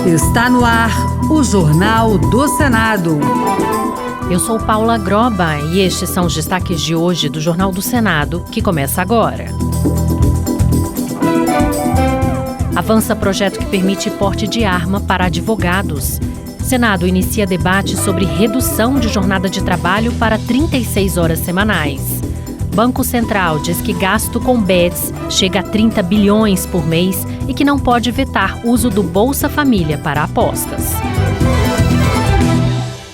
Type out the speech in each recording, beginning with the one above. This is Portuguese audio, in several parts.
Está no ar o Jornal do Senado. Eu sou Paula Groba e estes são os destaques de hoje do Jornal do Senado, que começa agora. Avança projeto que permite porte de arma para advogados. Senado inicia debate sobre redução de jornada de trabalho para 36 horas semanais. Banco Central diz que gasto com bets chega a 30 bilhões por mês e que não pode vetar uso do Bolsa Família para apostas.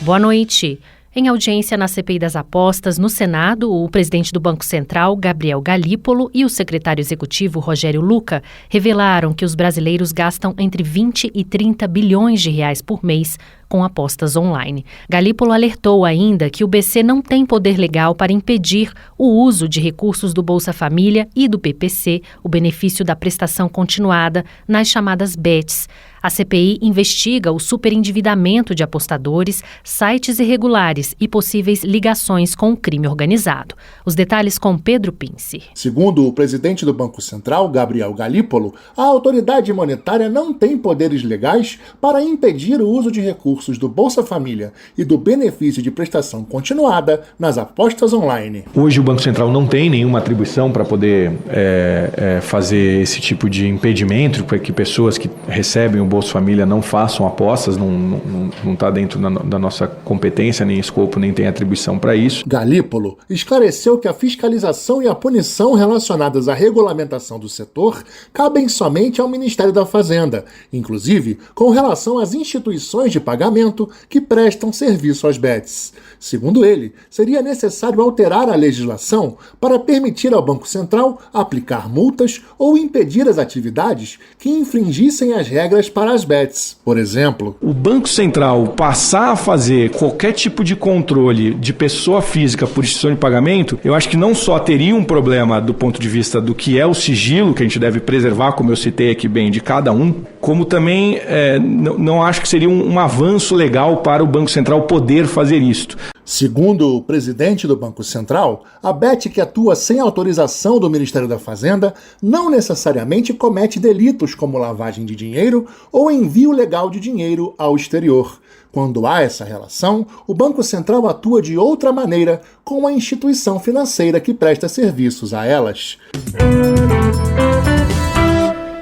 Boa noite. Em audiência na CPI das apostas no Senado, o presidente do Banco Central, Gabriel Galípolo, e o secretário executivo, Rogério Lucca, revelaram que os brasileiros gastam entre 20 e 30 bilhões de reais por mês com apostas online. Galípolo alertou ainda que o BC não tem poder legal para impedir o uso de recursos do Bolsa Família e do PPC, o benefício da prestação continuada, nas chamadas bets. A CPI investiga o superendividamento de apostadores, sites irregulares e possíveis ligações com o crime organizado. Os detalhes com Pedro Pinci. Segundo o presidente do Banco Central, Gabriel Galípolo, a autoridade monetária não tem poderes legais para impedir o uso de recursos do Bolsa Família e do benefício de prestação continuada nas apostas online. Hoje o Banco Central não tem nenhuma atribuição para poder fazer esse tipo de impedimento, para que pessoas que recebem o Bolsa Família não façam apostas, não está dentro da nossa competência, nem escopo, nem tem atribuição para isso. Galípolo esclareceu que a fiscalização e a punição relacionadas à regulamentação do setor cabem somente ao Ministério da Fazenda, inclusive com relação às instituições de pagamento que prestam serviço às bets. Segundo ele, seria necessário alterar a legislação para permitir ao Banco Central aplicar multas ou impedir as atividades que infringissem as regras para as bets. Por exemplo, o Banco Central passar a fazer qualquer tipo de controle de pessoa física por instituição de pagamento, eu acho que não só teria um problema do ponto de vista do que é o sigilo, que a gente deve preservar, como eu citei aqui bem, de cada um, como também não acho que seria um avanço legal para o Banco Central poder fazer isto. Segundo o presidente do Banco Central, a bet que atua sem autorização do Ministério da Fazenda não necessariamente comete delitos como lavagem de dinheiro ou envio legal de dinheiro ao exterior. Quando há essa relação, o Banco Central atua de outra maneira com a instituição financeira que presta serviços a elas.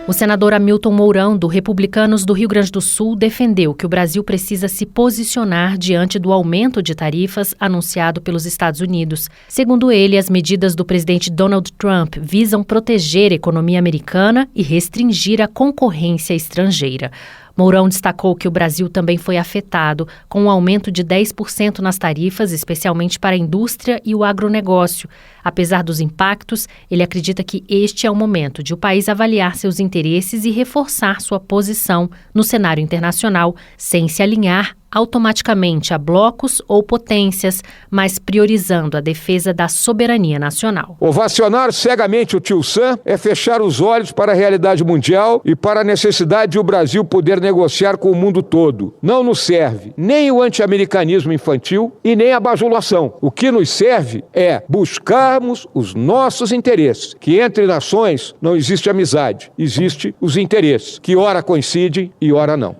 O senador Hamilton Mourão, do Republicanos do Rio Grande do Sul, defendeu que o Brasil precisa se posicionar diante do aumento de tarifas anunciado pelos Estados Unidos. Segundo ele, as medidas do presidente Donald Trump visam proteger a economia americana e restringir a concorrência estrangeira. Mourão destacou que o Brasil também foi afetado com um aumento de 10% nas tarifas, especialmente para a indústria e o agronegócio. Apesar dos impactos, ele acredita que este é o momento de o país avaliar seus interesses e reforçar sua posição no cenário internacional, sem se alinhar automaticamente a blocos ou potências, mas priorizando a defesa da soberania nacional. Ovacionar cegamente o tio Sam é fechar os olhos para a realidade mundial e para a necessidade de o Brasil poder negociar com o mundo todo. Não nos serve nem o anti-americanismo infantil e nem a bajulação. O que nos serve é buscarmos os nossos interesses, que entre nações não existe amizade, existe os interesses, que ora coincidem e ora não.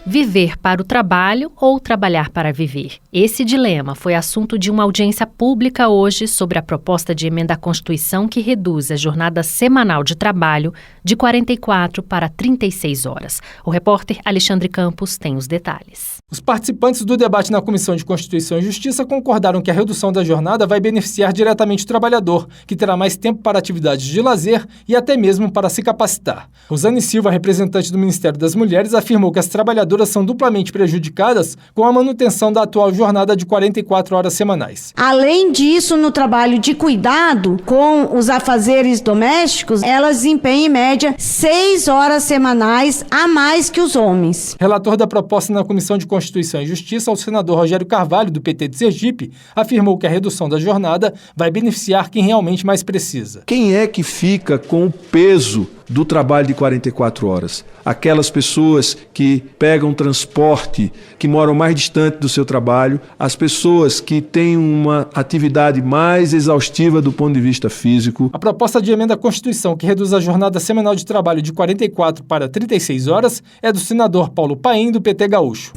Viver para o trabalho ou trabalhar para viver? Esse dilema foi assunto de uma audiência pública hoje sobre a proposta de emenda à Constituição que reduz a jornada semanal de trabalho de 44 para 36 horas. O repórter Alexandre Campos tem os detalhes. Os participantes do debate na Comissão de Constituição e Justiça concordaram que a redução da jornada vai beneficiar diretamente o trabalhador, que terá mais tempo para atividades de lazer e até mesmo para se capacitar. Rosane Silva, representante do Ministério das Mulheres, afirmou que as trabalhadoras são duplamente prejudicadas com a manutenção da atual jornada de 44 horas semanais. Além disso, no trabalho de cuidado com os afazeres domésticos, elas desempenham em média 6 horas semanais a mais que os homens. Relator da proposta na Comissão de Constituição e Justiça, o senador Rogério Carvalho, do PT de Sergipe, afirmou que a redução da jornada vai beneficiar quem realmente mais precisa. Quem é que fica com o peso do trabalho de 44 horas. Aquelas pessoas que pegam transporte, que moram mais distante do seu trabalho, as pessoas que têm uma atividade mais exaustiva do ponto de vista físico. A proposta de emenda à Constituição que reduz a jornada semanal de trabalho de 44 para 36 horas é do senador Paulo Paim, do PT gaúcho.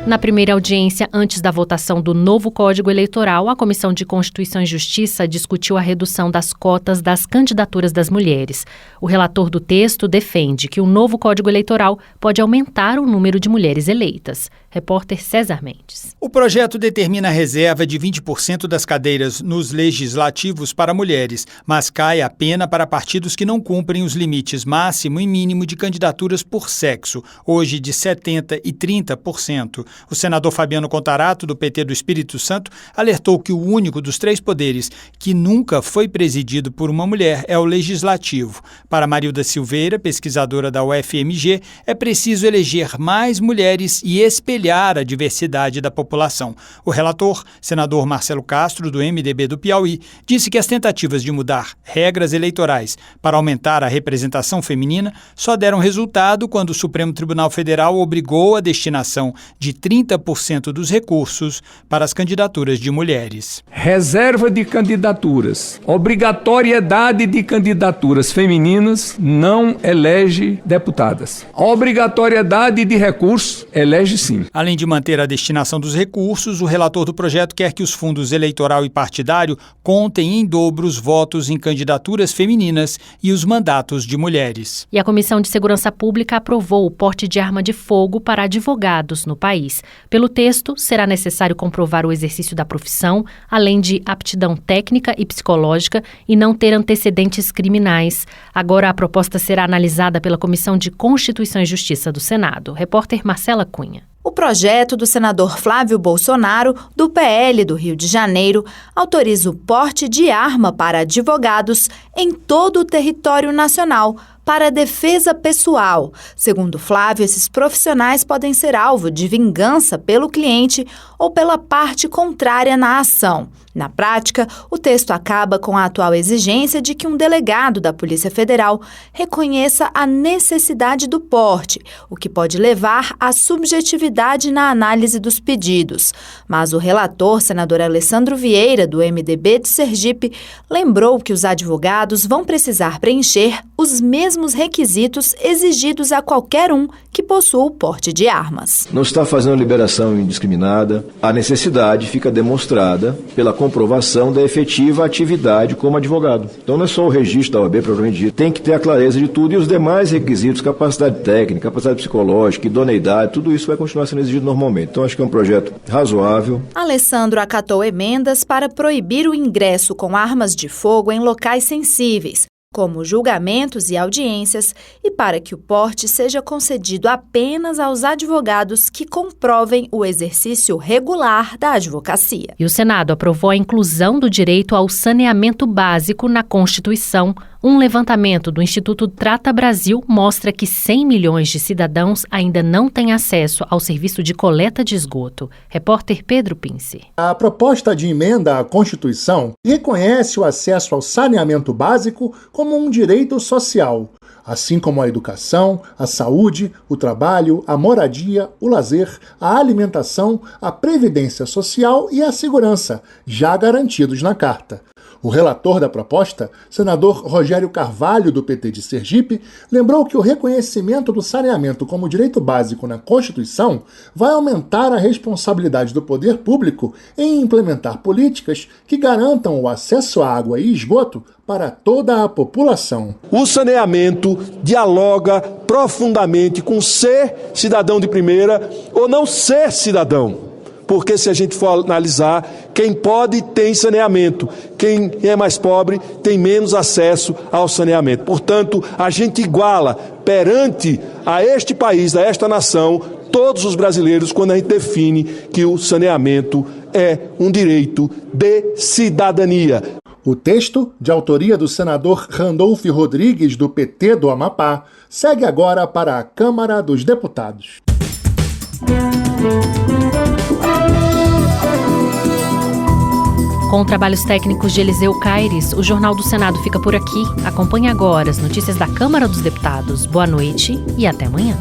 Na primeira audiência, antes da votação do novo Código Eleitoral, a Comissão de Constituição e Justiça discutiu a redução das cotas das candidaturas das mulheres. O relator do texto defende que o novo Código Eleitoral pode aumentar o número de mulheres eleitas. Repórter César Mendes. O projeto determina a reserva de 20% das cadeiras nos legislativos para mulheres, mas cai a pena para partidos que não cumprem os limites máximo e mínimo de candidaturas por sexo, hoje de 70% e 30%. O senador Fabiano Contarato, do PT do Espírito Santo, alertou que o único dos 3 poderes que nunca foi presidido por uma mulher é o legislativo. Para Marilda Silveira, pesquisadora da UFMG, é preciso eleger mais mulheres e espelhar a diversidade da população. O relator, senador Marcelo Castro, do MDB do Piauí, disse que as tentativas de mudar regras eleitorais para aumentar a representação feminina só deram resultado quando o Supremo Tribunal Federal obrigou a destinação de 30% dos recursos para as candidaturas de mulheres. Reserva de candidaturas, obrigatoriedade de candidaturas femininas não elege deputadas. Obrigatoriedade de recursos elege sim. Além de manter a destinação dos recursos, o relator do projeto quer que os fundos eleitoral e partidário contem em dobro os votos em candidaturas femininas e os mandatos de mulheres. E a Comissão de Segurança Pública aprovou o porte de arma de fogo para advogados no país. Pelo texto, será necessário comprovar o exercício da profissão, além de aptidão técnica e psicológica e não ter antecedentes criminais. Agora a proposta será analisada pela Comissão de Constituição e Justiça do Senado. Repórter Marcela Cunha. O projeto do senador Flávio Bolsonaro, do PL do Rio de Janeiro, autoriza o porte de arma para advogados em todo o território nacional, para defesa pessoal. Segundo Flávio, esses profissionais podem ser alvo de vingança pelo cliente ou pela parte contrária na ação. Na prática, o texto acaba com a atual exigência de que um delegado da Polícia Federal reconheça a necessidade do porte, o que pode levar à subjetividade na análise dos pedidos. Mas o relator, senador Alessandro Vieira, do MDB de Sergipe, lembrou que os advogados vão precisar preencher os mesmos requisitos exigidos a qualquer um que possua o porte de armas. Não está fazendo liberação indiscriminada. A necessidade fica demonstrada pela comprovação da efetiva atividade como advogado. Então não é só o registro da OAB propriamente dito, tem que ter a clareza de tudo e os demais requisitos, capacidade técnica, capacidade psicológica, idoneidade, tudo isso vai continuar sendo exigido normalmente. Então acho que é um projeto razoável. Alessandro acatou emendas para proibir o ingresso com armas de fogo em locais sensíveis, como julgamentos e audiências, e para que o porte seja concedido apenas aos advogados que comprovem o exercício regular da advocacia. E o Senado aprovou a inclusão do direito ao saneamento básico na Constituição. Um levantamento do Instituto Trata Brasil mostra que 100 milhões de cidadãos ainda não têm acesso ao serviço de coleta de esgoto. Repórter Pedro Pince. A proposta de emenda à Constituição reconhece o acesso ao saneamento básico como um direito social, assim como a educação, a saúde, o trabalho, a moradia, o lazer, a alimentação, a previdência social e a segurança, já garantidos na Carta. O relator da proposta, senador Rogério Carvalho, do PT de Sergipe, lembrou que o reconhecimento do saneamento como direito básico na Constituição vai aumentar a responsabilidade do poder público em implementar políticas que garantam o acesso à água e esgoto para toda a população. O saneamento dialoga profundamente com ser cidadão de primeira ou não ser cidadão. Porque se a gente for analisar, quem pode tem saneamento, quem é mais pobre tem menos acesso ao saneamento. Portanto, a gente iguala perante a este país, a esta nação, todos os brasileiros quando a gente define que o saneamento é um direito de cidadania. O texto, de autoria do senador Randolfo Rodrigues, do PT do Amapá, segue agora para a Câmara dos Deputados. Com trabalhos técnicos de Eliseu Caires, o Jornal do Senado fica por aqui. Acompanhe agora as notícias da Câmara dos Deputados. Boa noite e até amanhã.